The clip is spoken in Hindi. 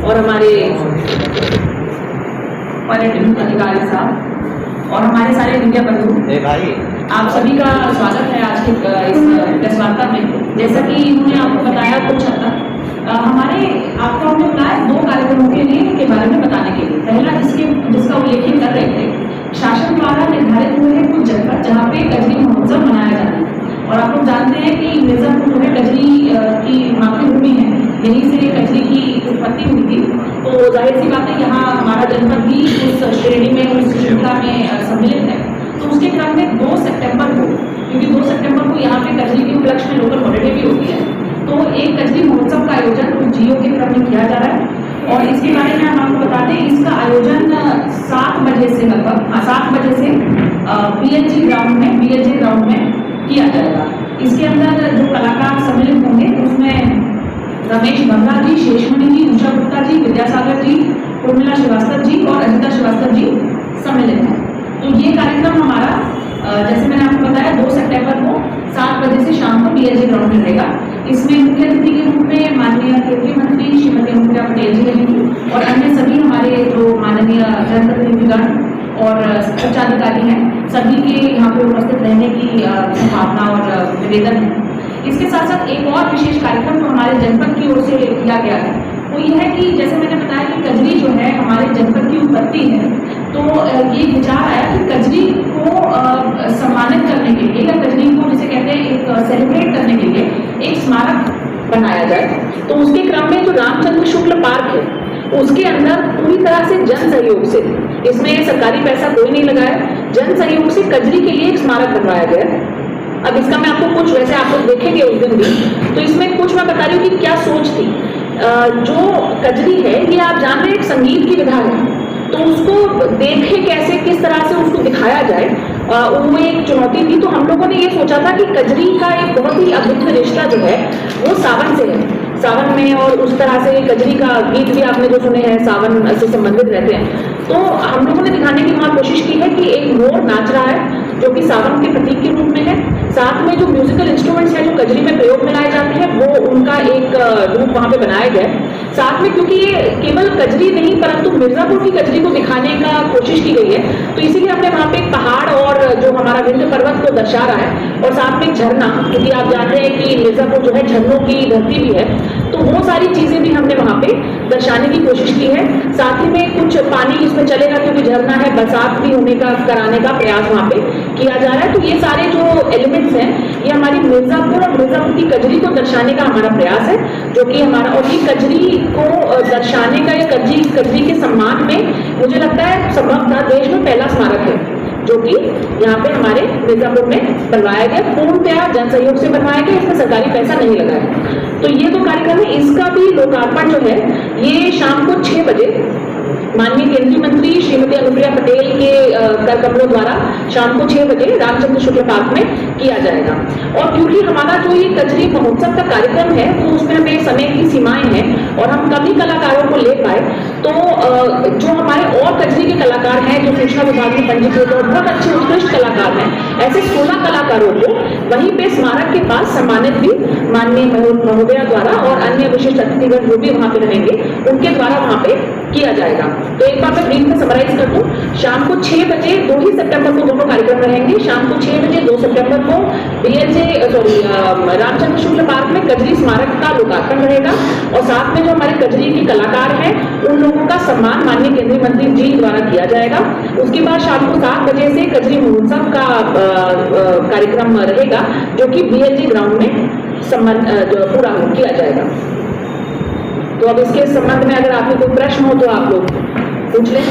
और हमारे पर्यटन अधिकारी साहब और हमारे सारे मीडिया बंधु, आप सभी का स्वागत है आज के इस प्रेस वार्ता में। जैसा कि इन्होंने आपको बताया कुछ हद तक हमारे आपको हमने बुलाया 2 कार्यक्रमों के लिए के बारे में बताने के लिए। पहला जिसका उल्लेख कर रहे थे, शासन द्वारा निर्धारित हुए हैं कुछ जगह जहाँ पे कजरी महोत्सव मनाया जाता है। और आप लोग जानते हैं कि मिर्जापुर जो है कजरी की मातृभूमि है, यहीं से कजरी की उत्पत्ति हुई थी। तो जाहिर सी बात है यहाँ हमारा जनपद भी उस श्रेणी में, उस श्रृंखला में सम्मिलित है। तो उसके क्रम में 2 सितंबर को, क्योंकि 2 सितंबर को यहाँ पे कजरी के उपलक्ष्य में लोकल हॉलिडे भी होती है, तो एक कजरी महोत्सव का आयोजन कुछ जियो के क्रम में किया जा रहा है। और इसके बारे में हम आपको बता दें, इसका आयोजन 7 बजे से लगभग 7 बजे से BLG ग्राउंड में किया जाएगा। इसके अंदर जो कलाकार सम्मिलित होंगे उसमें रमेश बंगा जी, शेषमणि जी, उषा गुप्ता जी, विद्यासागर जी, उर्मिला श्रीवास्तव जी और अजिता श्रीवास्तव जी सम्मिलित हैं। तो ये कार्यक्रम हमारा जैसे मैंने आपको बताया 2 सितंबर को 7 बजे से शाम को BLG ग्राउंड में रहेगा। इसमें मुख्य अतिथि के रूप में माननीय केंद्रीय मंत्री श्रीमती अनुप्रिया पटेल जी रहेंगी और अन्य सभी हमारे जो माननीय जनप्रतिनिधिगण और उच्चाधिकारी हैं, सभी के यहाँ पे उपस्थित रहने की संभावना और निवेदन है। इसके साथ साथ एक और विशेष कार्यक्रम जो हमारे जनपद की ओर से किया गया है वो ये है कि जैसे मैंने बताया कि कजरी जो है हमारे जनपद की उत्पत्ति है, तो ये विचार आया कि कजरी को सम्मानित करने के लिए या कजरी को जिसे कहते हैं एक सेलिब्रेट करने के लिए एक स्मारक बनाया जाए। तो उसके क्रम में जो रामचंद्र शुक्ल पार्क है उसके अंदर पूरी तरह से जन सहयोग से, इसमें सरकारी पैसा कोई नहीं लगाया, जन सहयोग से कजरी के लिए एक स्मारक बनवाया गया। अब इसका मैं आपको कुछ, वैसे आप लोग देखेंगे उस दिन भी, तो इसमें कुछ मैं बता रही हूँ कि क्या सोच थी। जो कजरी है ये आप जान रहे हैं एक संगीत की विधा है, तो उसको देखे कैसे, किस तरह से उसको दिखाया जाए, उनमें एक चुनौती थी। तो हम लोगों ने ये सोचा था कि कजरी का एक बहुत ही अभिन्न रिश्ता जो है वो सावन से है, सावन में, और उस तरह से कजरी का गीत भी आपने जो सुने हैं सावन से संबंधित रहते हैं। तो हम लोगों ने दिखाने की वहाँ कोशिश की है कि एक मोर नाच रहा है जो कि सावन के प्रतीक के रूप में है, साथ में जो म्यूजिकल इंस्ट्रूमेंट्स हैं जो कजरी में प्रयोग में लाए जाते हैं वो उनका एक रूप वहाँ पे बनाया गया है। साथ में क्योंकि ये केवल कजरी नहीं परंतु मिर्जापुर की कजरी को दिखाने का कोशिश की गई है, तो इसीलिए हमने वहाँ पे एक पहाड़ और जो हमारा विंध्य पर्वत को दर्शा रहा है और साथ में झरना, क्योंकि आप जानते हैं कि मिर्जापुर जो है झरनों की धरती भी है, तो वो सारी चीजें भी हमने वहाँ पे दर्शाने की कोशिश की है। साथ ही में कुछ पानी इसमें चलेगा क्योंकि झरना है, बरसात भी होने का कराने का प्रयास वहाँ पे किया जा रहा है। तो ये सारे जो एलिमेंट्स हैं ये हमारी मिर्जापुर और मिर्जापुर की कजरी को दर्शाने का हमारा प्रयास है, जो कि हमारा, और ये कजरी को दर्शाने का, ये कजरी के सम्मान में मुझे लगता है संभवतः देश में पहला स्मारक है जो कि यहाँ पे हमारे मिर्जापुर में बनवाया गया, पूर्णतया जन सहयोग से बनवाया गया, इसमें सरकारी पैसा नहीं लगा है। तो ये 2 कार्यक्रम है। इसका भी लोकार्पण जो है ये शाम को 6 बजे माननीय केंद्रीय मंत्री श्रीमती अनुप्रिया पटेल के कर कमलों द्वारा शाम को 6 बजे रामचंद्र शुक्ल पार्क में किया जाएगा। और क्योंकि हमारा जो ये कजरी महोत्सव का कार्यक्रम है तो उसमें हमें समय की सीमाएं हैं और हम कभी कलाकारों को ले पाए, तो जो हमारे और कजरी के कलाकार हैं जो सूचना विभाग में पंजीकृत और बहुत अच्छे उत्कृष्ट कलाकार हैं, ऐसे 16 कलाकारों को वहीं पे स्मारक के पास सम्मानित भी माननीय महोदया द्वारा और अन्य विशिष्ट अतिथिगण जो भी वहां पे रहेंगे उनके द्वारा वहां पे किया जाएगा। तो एक बार मैं ब्रीफ में समराइज कर दूं, शाम को 6 बजे 2 ही सितंबर को दोनों कार्यक्रम रहेंगे। शाम को 6 बजे 2 सितंबर को रामचंद्र शुक्ल पार्क में कजरी स्मारक का लोकार्पण रहेगा और साथ में जो हमारे कजरी के कलाकार हैं उन लोगों का सम्मान माननीय केंद्रीय मंत्री जी द्वारा किया जाएगा। उसके बाद शाम को 7 बजे से कजरी महोत्सव का कार्यक्रम रहेगा जो कि BLG ग्राउंड में पूरा किया जाएगा। तो अब इसके संबंध में अगर आपको कोई प्रश्न हो तो आप लोग पूछ लें।